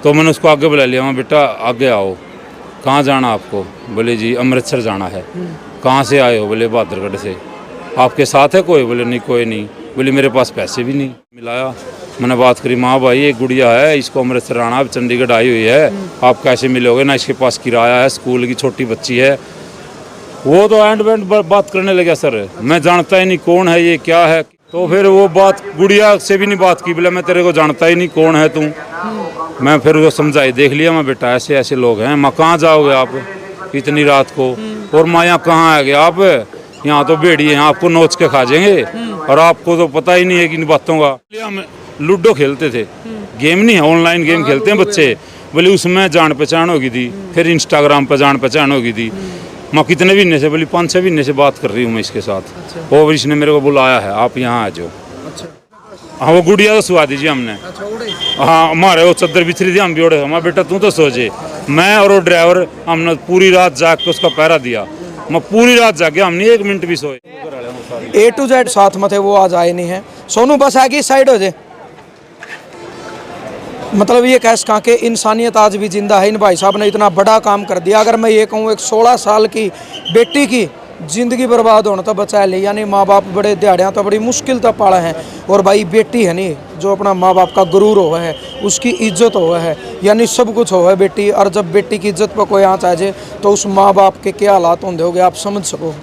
तो मैंने उसको आगे बुला लिया, मैं बेटा आगे आओ, कहाँ जाना आपको? बोले जी अमृतसर जाना है। कहाँ से आए हो? बोले बहादुरगढ़ से। आपके साथ है कोई? बोले नहीं कोई नहीं। बोले मेरे पास पैसे भी नहीं। मिलाया, मैंने बात करी, माँ भाई एक गुड़िया है, इसको अमृतसर आना, अब चंडीगढ़ आई हुई है, आप कैसे मिलोगे? ना इसके पास किराया है, स्कूल की छोटी बच्ची है। वो तो एंड वेंड बात करने लगा, सर मैं जानता ही नहीं कौन है ये, क्या है। तो फिर वो बात गुड़िया से भी नहीं बात की, बोला मैं तेरे को जानता ही नहीं, कौन है तू? मैं फिर वो समझाई, देख लिया मैं, बेटा ऐसे ऐसे लोग हैं, माँ कहाँ जाओगे आप इतनी रात को? और माँ यहाँ कहाँ आएंगे आप? यहाँ तो भेड़िए हैं, आपको नोच के खा जाएंगे, और आपको तो पता ही नहीं है कि इन बातों का। हम लूडो खेलते थे, गेम नहीं है, ऑनलाइन गेम खेलते हैं बच्चे। बोले उसमें जान पहचान होगी थी, फिर इंस्टाग्राम पर जान पहचान होगी थी। माँ कितने महीने से? बोली 5-6 महीने से बात कर रही हूँ मैं इसके साथ। और इसने मेरे को बुलाया है, आप यहाँ आ जाओ। हाँ वो गुड़िया तो सुहा दीजिए हमने। हाँ हमारे वो चद्दर बिछरी थी, हम भी ओढ़े। हमारा बेटा तू तो सोचे, मैं और वो ड्राइवर हमने पूरी रात जाग के उसका पहरा दिया। मैं पूरी रात जागे, हमने 1 मिनट भी सोए। A to Z साथ में थे, वो आज आए नहीं है। सोनू बस आगे साइड हो जाए। मतलब ये कह सका कि इंसानियत आज भी जिंदा है। इन भाई साहब ने इतना बड़ा काम कर दिया। अगर मैं ये कहूँ, एक 16 साल की बेटी की जिंदगी बर्बाद होने तो बचा ले, यानी माँ बाप बड़े दिहाड़ियाँ तो बड़ी मुश्किल तो पाला है। और भाई बेटी है नहीं, जो अपना माँ बाप का गुरूर हुआ है, उसकी इज्जत हुआ है, यानी सब कुछ हुआ है बेटी। और जब बेटी की इज्जत पर कोई आँच आ जाए तो उस माँ बाप के क्या हालात होंगे होगे आप समझ सको।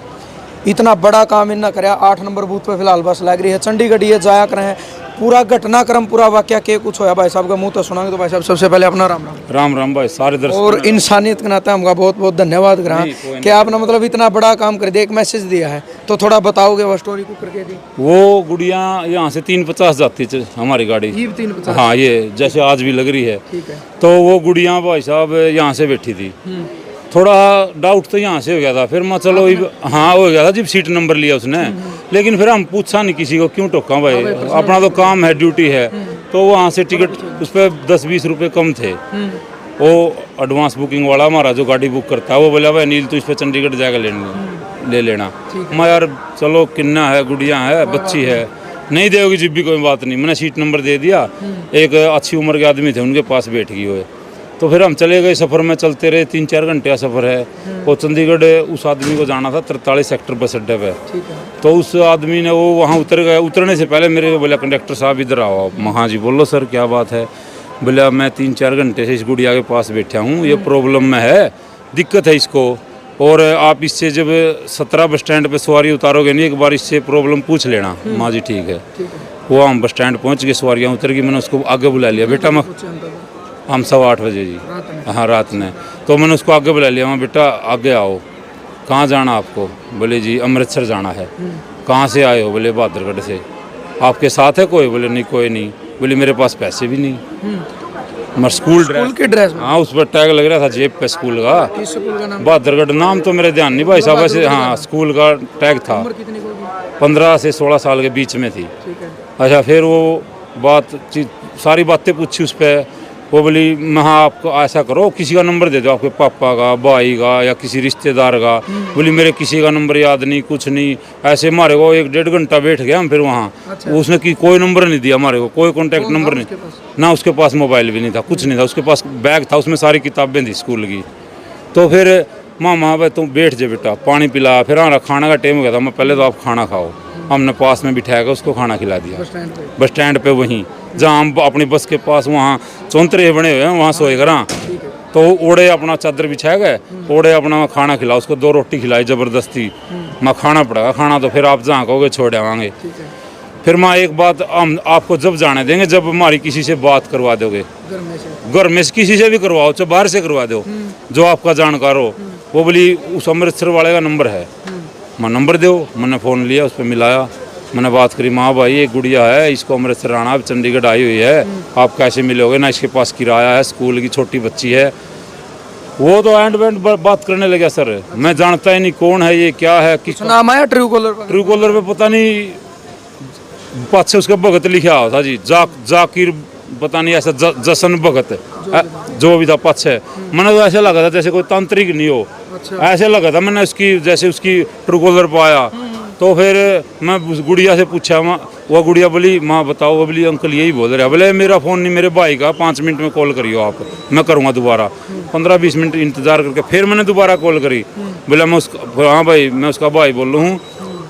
इतना बड़ा काम इन्ना कराया। 8 नंबर बूथ पे फिलहाल बस लग रही है। चंडीगढ़ ये जाया करें हैं। पूरा घटनाक्रम, पूरा वाक्य के कुछ होया भाई साहब का मुंह तो सुनाएंगे। तो भाई साहब सबसे पहले अपना राम राम। राम राम भाई, सारे दर्शक और इंसानियत के नाते हमका बहुत बहुत धन्यवाद करा कि आपने मतलब इतना बड़ा काम कर दिया, एक मैसेज दिया है। तो थोड़ा बताओगे वो स्टोरी को करके दी। वो गुड़िया यहाँ से 350 जाती है हमारी गाड़ी। ये 350? हाँ ये जैसे आज भी लग रही है। ठीक है। तो वो गुड़िया भाई साहब यहाँ से बैठी थी। थोड़ा डाउट तो यहाँ से हो गया था, फिर मैं चलो हाँ हो गया था जब सीट नंबर लिया उसने। लेकिन फिर हम पूछा नहीं किसी को, क्यों टोका भाई, अपना तो काम है, ड्यूटी है। तो वहाँ से टिकट उस पर 10-20 रुपये कम थे। वो एडवांस बुकिंग वाला हमारा जो गाड़ी बुक करता है, वो बोला भाई नील तो इस पर चंडीगढ़ जाकर ले लेना। मैं यार चलो किन्ना है, गुड़िया है, बच्ची है, नहीं देगी जिब भी कोई बात नहीं। मैंने सीट नंबर दे दिया। एक अच्छी उम्र के आदमी थे, उनके पास बैठ गई वो। तो फिर हम चले गए, सफ़र में चलते रहे। 3-4 घंटे का सफ़र है। वो चंडीगढ़ उस आदमी को जाना था 43 सेक्टर बस अड्डे पे। तो उस आदमी ने वो वहाँ उतर गया। उतरने से पहले मेरे को बोला कंडक्टर साहब इधर आओ। हाँ जी बोलो सर क्या बात है? बोला मैं 3-4 घंटे से इस गुड़िया के पास बैठा हूँ, ये प्रॉब्लम में है, दिक्कत है इसको, और आप इससे जब 17 बस स्टैंड पर सवारी उतारोगे नहीं, एक बार इससे प्रॉब्लम पूछ लेना। माँ जी ठीक है। वो हम बस स्टैंड पहुँच गए, सवारियाँ उतर गई। मैंने उसको आगे बुला लिया, बेटा मैं हम 8:15 बजे जी, हाँ रात में। तो मैंने उसको आगे बुला लिया, मैं बेटा आगे आओ, कहाँ जाना आपको? बोले जी अमृतसर जाना है। कहाँ से आए हो? बोले बहादुरगढ़ से। आपके साथ है कोई? बोले नहीं कोई नहीं। बोले मेरे पास पैसे भी नहीं। मैं स्कूल ड्रेस, हाँ उस पर टैग लग रहा था जेब पे स्कूल का, बहादुरगढ़ नाम तो मेरे ध्यान नहीं भाई साहब, वैसे हाँ स्कूल का टैग था। 15 से 16 साल के बीच में थी। अच्छा फिर वो सारी बातें पूछी उस पर। वो बोली मैं हाँ आपको ऐसा करो, किसी का नंबर दे दो, आपके पापा का, भाई का, या किसी रिश्तेदार का। बोली मेरे किसी का नंबर याद नहीं, कुछ नहीं। ऐसे हमारे को 1-1.5 घंटा बैठ गया हम फिर वहाँ। उसने कोई नंबर नहीं दिया हमारे को, कोई कॉन्टैक्ट नंबर नहीं, ना उसके पास मोबाइल भी नहीं था, कुछ नहीं था। उसके पास बैग था, उसमें सारी किताबें थी स्कूल की। तो फिर मामा भाई तुम बैठ जाए बेटा, पानी पिला। फिर हमारा खाना का टाइम हो गया था। मैं पहले तो आप खाना खाओ। हमने पास में बिठाया उसको खाना खिला दिया बस स्टैंड पे, वहीं जहाँ हम अपनी बस के पास, वहाँ चौंतरे बने हुए हैं, वहाँ सोए करा। तो ओढ़े अपना चादर बिछाया गए, ओढ़े अपना खाना खिलाओ उसको। 2 रोटी खिलाई ज़बरदस्ती। मैं खाना पड़ेगा, खाना तो फिर आप जहाँ कहोगे छोड़ आवाएंगे। फिर माँ एक बात हम आपको जब जाने देंगे जब हमारी किसी से बात करवा दोगे, घर में से किसी से भी करवाओ, चाहे बाहर से करवा दो, जो आपका जानकार हो। वो बोली उस अमृतसर वाले का नंबर है। मैं नंबर दो, मैंने फ़ोन लिया, उस पर मिलाया, मैंने बात करी, माँ भाई एक गुड़िया है, इसको अमृतसर आना, अब चंडीगढ़ आई हुई है, आप कैसे मिलोगे? ना इसके पास किराया है, स्कूल की छोटी बच्ची है। वो तो एंड वेंड बात करने लगा, सर मैं जानता ही नहीं कौन है ये, क्या है, किस नाम आया? ट्रू कॉलर पे पता नहीं, पाछे उसका भगत लिखा हुआ था जी, जाकिर पता नहीं ऐसा, जसन भगत जो भी था पाछे। मैंने तो ऐसे लगा था जैसे कोई तांत्रिक नहीं हो। ऐसे लगा था मैंने उसकी, जैसे उसकी ट्रू कॉलर पर आया तो फिर मैं उस गुड़िया से पूछा, वो गुड़िया बोली माँ बताओ, वो बोली अंकल यही बोल रहे हैं। बोले मेरा फ़ोन नहीं, मेरे भाई का, 5 मिनट में कॉल करियो आप, मैं करूँगा दोबारा। 15-20 मिनट इंतज़ार करके फिर मैंने दोबारा कॉल करी। बोला मैं उसका, हाँ भाई मैं उसका भाई बोल रहा हूँ,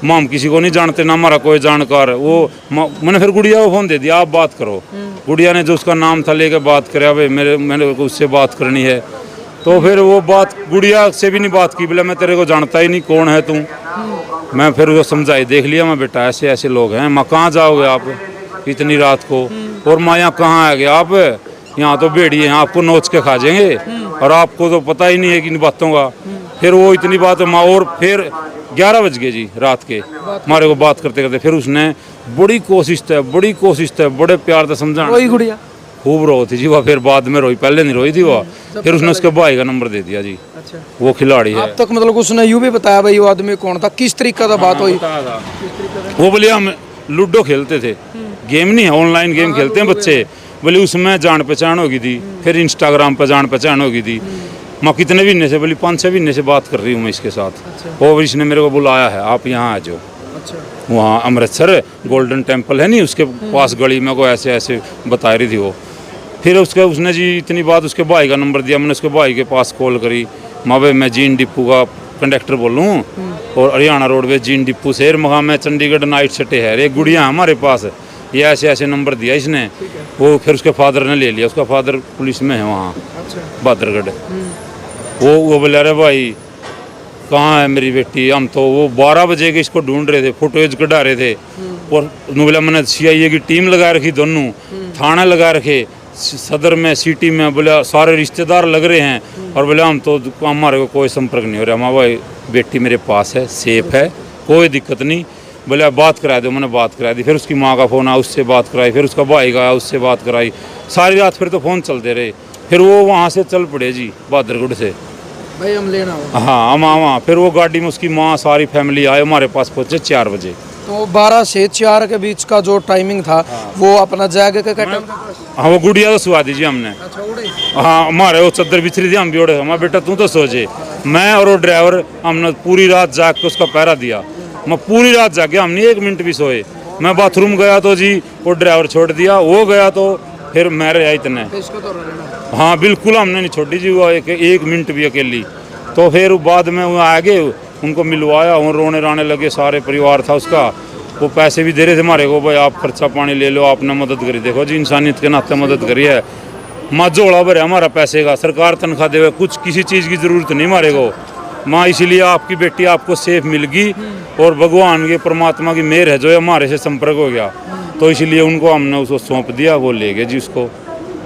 माम किसी को नहीं जानते ना, हमारा कोई जानकार। वो मैंने फिर गुड़िया को फ़ोन दे दिया, आप बात करो। गुड़िया ने जो उसका नाम था लेके बात कराया, भाई मैंने उससे बात करनी है। तो फिर वो बात गुड़िया से भी नहीं बात की। बोला मैं तेरे को जानता ही नहीं, कौन है तू। मैं फिर उसको समझाई, देख लिया मैं, बेटा ऐसे ऐसे लोग हैं, माँ कहाँ जाओगे आप इतनी रात को, और माँ यहाँ कहाँ आ गए आप, यहाँ तो भेड़िए हैं, आपको नोच के खा जाएंगे और आपको तो पता ही नहीं है कि इन बातों का। फिर वो इतनी बात माँ, और फिर 11 बज गए जी रात के हमारे को बात करते करते। फिर उसने बड़ी कोशिश थे, बड़े प्यार से समझाना। वही गुड़िया खूब रो थी जी वह, फिर बाद में रोई, पहले नहीं रोई थी वह। फिर उसने उसके भाई का नंबर दे दिया जी। अच्छा, वो खिलाड़ी है। अब तक मतलब उसने यूं भी बताया भाई वो आदमी कौन था, किस तरीके का बात हुई? वो बोले हम लूडो खेलते थे, गेम नहीं है, ऑनलाइन गेम खेलते हैं बच्चे। बोले उसमें जान पहचान होगी थी, फिर इंस्टाग्राम पर जान पहचान होगी थी। मैं कितने महीने से, बोली 5-6 महीने से बात कर रही हूँ मैं इसके साथ। और इसने मेरे को बुलाया है, आप यहाँ आ जाओ। वहाँ अमृतसर गोल्डन टेम्पल है नहीं, उसके पास गली में को ऐसे ऐसे बता रही थी वो। फिर उसने जी इतनी बात, उसके भाई का नंबर दिया, मैंने उसके भाई के पास कॉल करी। माँ भाई मैं जीन डिपो का कंडक्टर बोल रहा हूँ, और हरियाणा रोडवेज जीन डिपो से मगा मैं चंडीगढ़ नाइट सटे है, एक गुड़िया हमारे पास, ये ऐसे ऐसे नंबर दिया इसने। वो फिर उसके फादर ने ले लिया, उसका फादर पुलिस में है वहाँ बहादुरगढ़। वो बोले अरे भाई कहाँ है मेरी बेटी, हम तो वो 12 बजे के इसको ढूंढ रहे थे, फोटोज कढ़ा रहे थे। और बोला मैंने CIA की टीम लगा रखी, दोनों थाना लगा रखे सदर में, सिटी में। बोले सारे रिश्तेदार लग रहे हैं, और बोले हम तो, हमारे को कोई संपर्क नहीं हो रहा। हमारा भाई बेटी मेरे पास है, सेफ है, कोई दिक्कत नहीं। बोले बात करा दो, मैंने बात करा दी। फिर उसकी माँ का फ़ोन आया, उससे बात कराई। फिर उसका भाई का आया, उससे बात कराई। सारी रात फिर तो फ़ोन चलते रहे। फिर वो वहाँ से चल पड़े जी बहादुरगढ़ से, भाई हम लेना हो। हाँ हम वहाँ। फिर वो गाड़ी में उसकी माँ सारी फैमिली आए, हमारे पास पहुँचे 4 बजे। तो 12 से 4 के बीच का जो टाइमिंग था, वो अपना जाग के टाइम। हाँ वो गुड़िया तो सुहा दीजिए हमने। अच्छा उड़े। हाँ हमारे वो चद्दर बिछरी थी, हम भी उड़े। हमारा बेटा तू तो सोचे, मैं और वो ड्राइवर हमने पूरी रात जाग के उसका पहरा दिया। मैं पूरी रात जागे, हमने 1 मिनट भी सोए। मैं बाथरूम गया तो जी वो ड्राइवर छोड़ दिया, वो गया तो फिर मैं रहा इतने। हाँ बिल्कुल हमने नहीं छोड़ी जी वो एक मिनट भी अकेली। तो फिर बाद में वो आगे उनको मिलवाया, और रोने राने लगे, सारे परिवार था उसका। वो पैसे भी दे रहे थे हमारे को, भाई आप खर्चा पानी ले लो, आपने मदद करी। देखो जी इंसानियत के नाते मदद करी है। माँ जोड़ा भरे हमारा पैसे का, सरकार तनख्वाह देवे, कुछ किसी चीज़ की ज़रूरत नहीं हमारे को। माँ इसीलिए आपकी बेटी आपको सेफ मिल गई, और भगवान के परमात्मा की मेहर है जो हमारे से संपर्क हो गया। तो इसीलिए उनको हमने उसको सौंप दिया, वो ले गए जी उसको।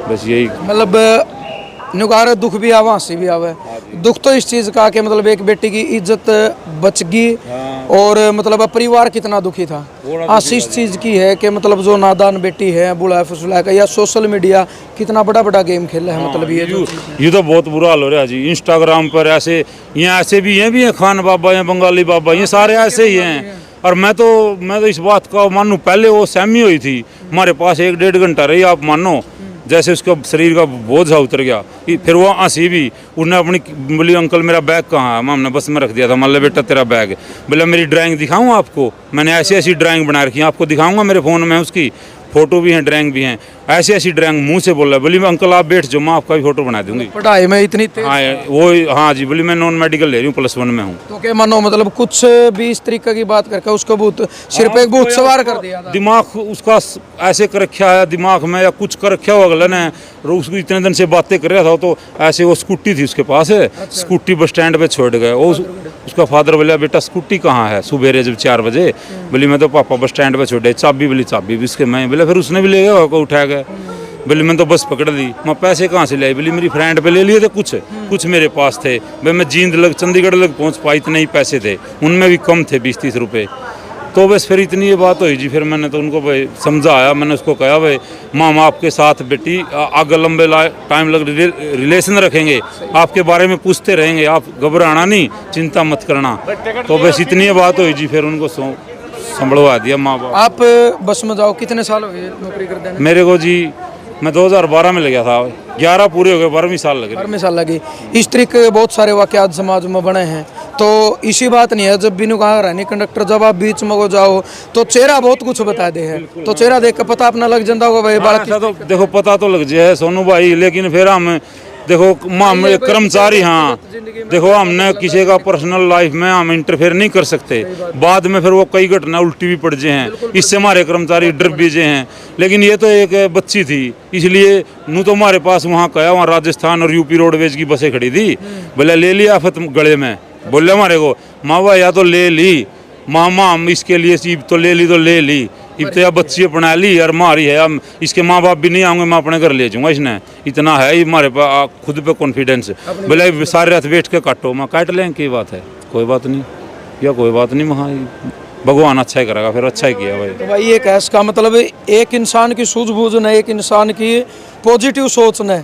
बस यही मतलब नुकार दुख भी आवा, हंसी भी आवे। दुख तो इस चीज़ का कि मतलब एक बेटी की इज्जत बच गई, और मतलब परिवार कितना दुखी था। हंसी इस चीज़ की है कि मतलब जो नादान बेटी है, बुला फुसला का, या सोशल मीडिया कितना बड़ा बड़ा गेम खेल रहा है। मतलब ये तो बहुत बुरा हाल हो रहा है जी। इंस्टाग्राम पर ऐसे, यहाँ ऐसे भी हैं खान बाबा या बंगाली बाबा, ये सारे ऐसे ही हैं। और मैं तो इस बात का मानूँ, पहले वो सहमी हुई थी हमारे पास, 1-1.5 घंटा रही, आप मानो जैसे उसका शरीर का बोझ सा उतर गया। फिर वो हंसी भी, उन्हें अपनी बोली अंकल मेरा बैग कहाँ है, हमने बस में रख दिया था। मान लो बेटा तेरा बैग। बोला मेरी ड्राइंग दिखाऊँ आपको, मैंने ऐसी ऐसी ड्राइंग बना रखी है, आपको दिखाऊंगा, मेरे फ़ोन में उसकी फ़ोटो भी हैं, ड्राइंग भी हैं। ऐसी ऐसी ड्राइंग मुंह से बोल रहा है। बोली अंकल आप बैठ जाओ, मैं आपका भी फोटो बना दूंगी। पढ़ाई में इतनी हाँ वो, हाँ जी। बोली मैं नॉन मेडिकल ले रही हूँ, +1 में हूँ। तो क्या मानो मतलब कुछ भी इस तरीके की बात करके उसको भूत सिर पे एक भूत सवार कर दिया था। दिमाग उसका ऐसे कर रखा है दिमाग में, या कुछ कर रखा हो अगले ने। उसको इतने दिन से बातें कर रहा था, तो ऐसे वो स्कूटी थी उसके पास है। स्कूटी बस स्टैंड पे छोड़ गए। उसका फादर बोला बेटा स्कूटी कहाँ है, सुबह जब 4 बजे। बोली मैं तो पापा बस स्टैंड पे छोड़े, चाबी बोली चाबी भी उसके मैं। बोला फिर उसने भी ले गया को उठा गया। बोली मैं तो बस पकड़ ली। मैं पैसे कहाँ से ले आई? बोली मेरी फ्रेंड पे ले लिए थे, कुछ मेरे पास थे। भाई मैं चंडीगढ़ लग पहुँच पाई, इतने ही पैसे थे, उनमें भी कम थे 20-30 रुपये। तो बस फिर इतनी ये बात हुई जी। फिर मैंने तो उनको भाई समझाया, मैंने उसको कहा भाई मामा आपके साथ बेटी आगे लंबे टाइम लग रिलेशन रखेंगे, आपके बारे में पूछते रहेंगे, आप घबराना नहीं, चिंता मत करना। तो बस इतनी बात हुई जी। फिर उनको संभलवा दिया माँ बाप। आप बस में जाओ, कितने साल हो गए नौकरी करते हैं? मेरे को जी मैं 2012 में लगा था, 11 पूरे हो गए, 12वीं साल लगे। 12वीं साल लगी। इस तरीके के बहुत सारे वाकयात समाज में बने हैं। तो इसी बात नहीं है, जब बिनु कहा रहनी कंडक्टर जब आप बीच में को जाओ तो चेहरा बहुत कुछ बता दे है, तो चेहरा देख के पता अपना लग जाता होगा भाई बालक। ऐसा तो देखो पता तो लग जाए सोनू भाई, लेकिन फिर हम देखो हम कर्मचारी, हाँ देखो हमने किसी का पर्सनल लाइफ में हम इंटरफेयर नहीं कर सकते। बाद में फिर वो कई घटना उल्टी भी पड़ जाए हैं, इससे हमारे कर्मचारी डर भी जाए हैं। लेकिन ये तो एक बच्ची थी, इसलिए नू तो हमारे पास वहाँ गया, वहाँ राजस्थान और यूपी रोडवेज की बसें खड़ी थी, बोले ले लिया आफत गले में, बोले हमारे को माँ बाप या तो ले ली मामा, हम इसके लिए सीप तो ले ली इब तो यह बच्ची अपना ली और मारी है, हम इसके माँ बाप भी नहीं आऊँगे, मैं अपने घर ले जाऊँगा। इसने इतना है हमारे पास खुद पे कॉन्फिडेंस, बोले सारे रात बैठ के काटो, मैं काट लें की बात है, कोई बात नहीं या कोई बात नहीं, वहाँ भगवान अच्छा ही करेगा, फिर अच्छा ही किया भाई। तो भाई ये कैस का मतलब एक इंसान की सूझबूझ ने, एक इंसान की पॉजिटिव सोच ने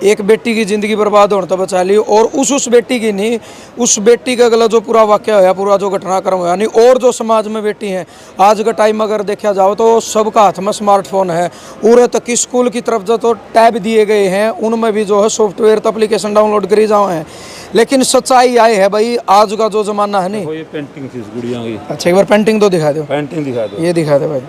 एक बेटी की जिंदगी बर्बाद होने तो बचा ली, और उस बेटी की नहीं, उस बेटी का अगला जो पूरा वाक्य होया, पूरा जो घटनाक्रम होया नहीं, और जो समाज में बेटी हैं आज का टाइम अगर देखा जाओ तो सबका हाथ में स्मार्टफोन है, उरे तक की स्कूल की तरफ जो तो टैब दिए गए हैं उनमें भी जो है सॉफ्टवेयर तो एप्लीकेशन डाउनलोड करी जाओ हैं। लेकिन सच्चाई आई है भाई, आज का जो जमाना है नहीं, ये पेंटिंग थी इस गुड़िया की। अच्छा एक बार पेंटिंग तो दिखा दो, पेंटिंग दिखा दो, ये दिखा दे भाई।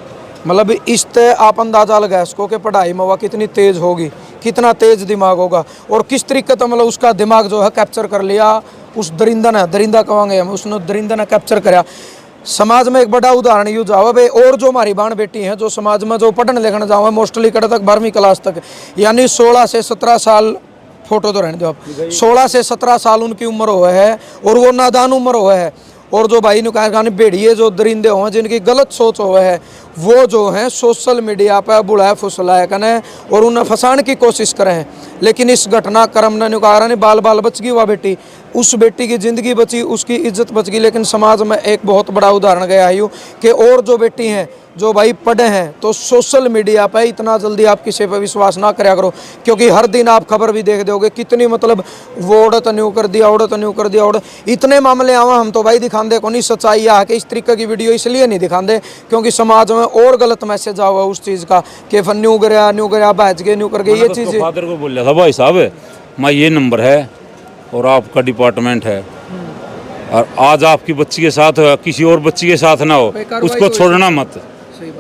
मतलब इस ते आप अंदाजा लगा इसको कि पढ़ाई में वह कितनी तेज होगी, कितना तेज दिमाग होगा, और किस तरीके से मतलब उसका दिमाग जो है कैप्चर कर लिया उस दरिंदा ने, दरिंदा कहेंगे हम, उसने दरिंदा ने कैप्चर कराया। समाज में एक बड़ा उदाहरण यूज आओ भाई, और जो हमारी बहन बेटी हैं जो समाज में जो पढ़ने लिखने जाओ मोस्टली कड़े तक 12वीं क्लास तक, यानी 16 से 17 साल, फोटो तो रहने दो आप, 16 से 17 साल उनकी उम्र हुआ है और वो नादान उम्र हुआ है। और जो भाई ने कहा भेड़िए जो दरिंदे हों जिनकी गलत सोच हुआ है, वो जो हैं सोशल मीडिया पर बुलाए फुसलाए करें और उन्हें फंसाने की कोशिश करें। लेकिन इस घटनाक्रम ने कहा नहीं बाल बाल बच गई वह बेटी, उस बेटी की ज़िंदगी बची, उसकी इज्जत बच गई। लेकिन समाज में एक बहुत बड़ा उदाहरण गया है यूँ कि और जो बेटी हैं जो भाई पढ़े हैं तो सोशल मीडिया पर इतना जल्दी आप किसी पर विश्वास ना करा करो, क्योंकि हर दिन आप खबर भी देख दोगे कितनी मतलब वो औरत न्यू कर दिया, औरत न्यू कर दिया, औरत इतने मामले आवा हम तो भाई दिखाते को नहीं। सच्चाई आ कि इस तरीके की वीडियो इसलिए नहीं दिखाते क्योंकि समाज में और गलत मैसेज आवा उस चीज़ का कि फन न्यू गया बहज गए न्यू कर गए, ये चीज़। फादर को बोल रहा था भाई साहब मैं ये नंबर है और आपका डिपार्टमेंट है, और आज आपकी बच्ची के साथ हो किसी और बच्ची के साथ ना हो, उसको छोड़ना मत,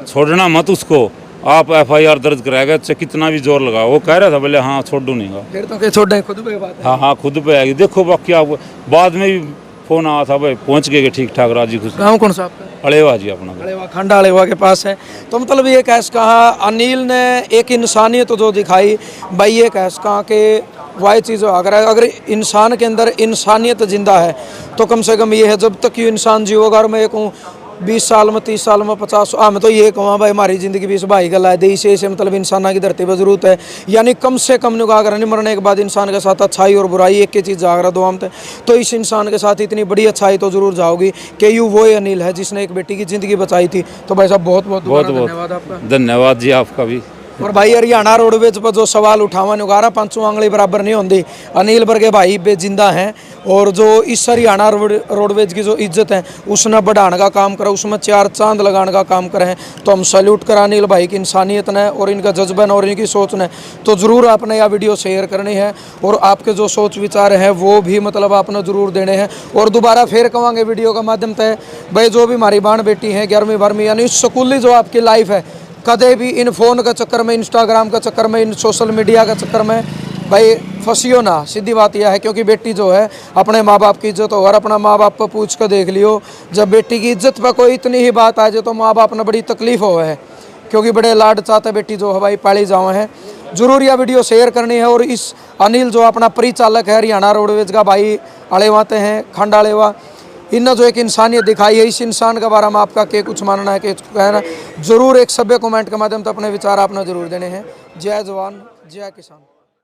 छोड़ना मत उसको, आप FIR दर्ज कराएगा, चाहे कितना भी जोर लगाओ। वो कह रहा था बोले हाँ छोड़ दूँ नहीं, फिर तो छोड़ खुद पे बात है। हाँ खुद पे आएगी। देखो बाकी आपको बाद में भी फोन आया था भाई, पहुँच गए ठीक ठाक राजी खुश। गाँव कौन सा आपका? अलेवा जी अपना, अलेवा, खंडा अलेवा के पास है। तो मतलब ये कैस कहा अनिल ने एक इंसानियत जो दिखाई भाई, ये कैस कहा कि वही चीज़ अगर इंसान के अंदर इंसानियत जिंदा है तो कम से कम ये है जब तक ये इंसान जीवोगा। और मैं ये कहूँ 20 साल में 30 साल में 50 मैं तो ये कहूँ भाई हमारी ज़िंदगी भी इस भाई गला है दे से मतलब इंसान की धरती पर ज़रूरत है, यानी कम से कम निगाह अगर नहीं मरने के बाद इंसान के साथ अच्छाई और बुराई एक ही चीज़ जागरा दो हम तो इस इंसान के साथ इतनी बड़ी अच्छाई तो ज़रूर जाओगी कि यूँ वो अनिल है जिसने एक बेटी की ज़िंदगी बचाई थी। तो भाई साहब बहुत बहुत धन्यवाद आपका। धन्यवाद जी आपका भी। और भाई हरियाणा रोडवेज पर जो सवाल उठावा निगारा 5 आंगली बराबर नहीं होती, अनिल वर्गे भाई बेजिंदा हैं और जो इस हरियाणा रोडवेज की जो इज्जत है उसने बढ़ाने का काम करा, उसमें 4 चांद लगाने का काम करें। तो हम सैल्यूट करा अनिल भाई की इंसानियत ने और इनका जज्बा और इनकी सोच ने। तो ज़रूर आपने यह वीडियो शेयर करनी है और आपके जो सोच विचार हैं वो भी मतलब आपने ज़रूर देने हैं। और दोबारा फिर कहेंगे वीडियो के माध्यम से भाई जो भी हमारी बहन बेटी हैं 11वीं 12वीं यानी स्कूली जो आपकी लाइफ है, कदे भी इन फ़ोन के चक्कर में, इंस्टाग्राम के चक्कर में, इन सोशल मीडिया के चक्कर में भाई फंसियो ना। सीधी बात यह है क्योंकि बेटी जो है अपने माँ बाप की इज्जत हो और अपना माँ बाप को पूछ कर देख लियो, जब बेटी की इज्जत पर कोई इतनी ही बात आ जाए तो माँ बाप ने बड़ी तकलीफ हो है क्योंकि बड़े लाड चाहते बेटी जो है भाई पाली जाओ है। ज़रूर यह वीडियो शेयर करनी है। और इस अनिल जो अपना परिचालक है हरियाणा रोडवेज का भाई अलेवाते हैं खंड अलेवा, इन्हें जो एक इंसानियत दिखाई है, इस इंसान के बारे में आपका क्या कुछ मानना है, क्या कहना, ज़रूर एक सभ्य कमेंट के माध्यम से अपने विचार आपने ज़रूर देने हैं। जय जवान जय किसान।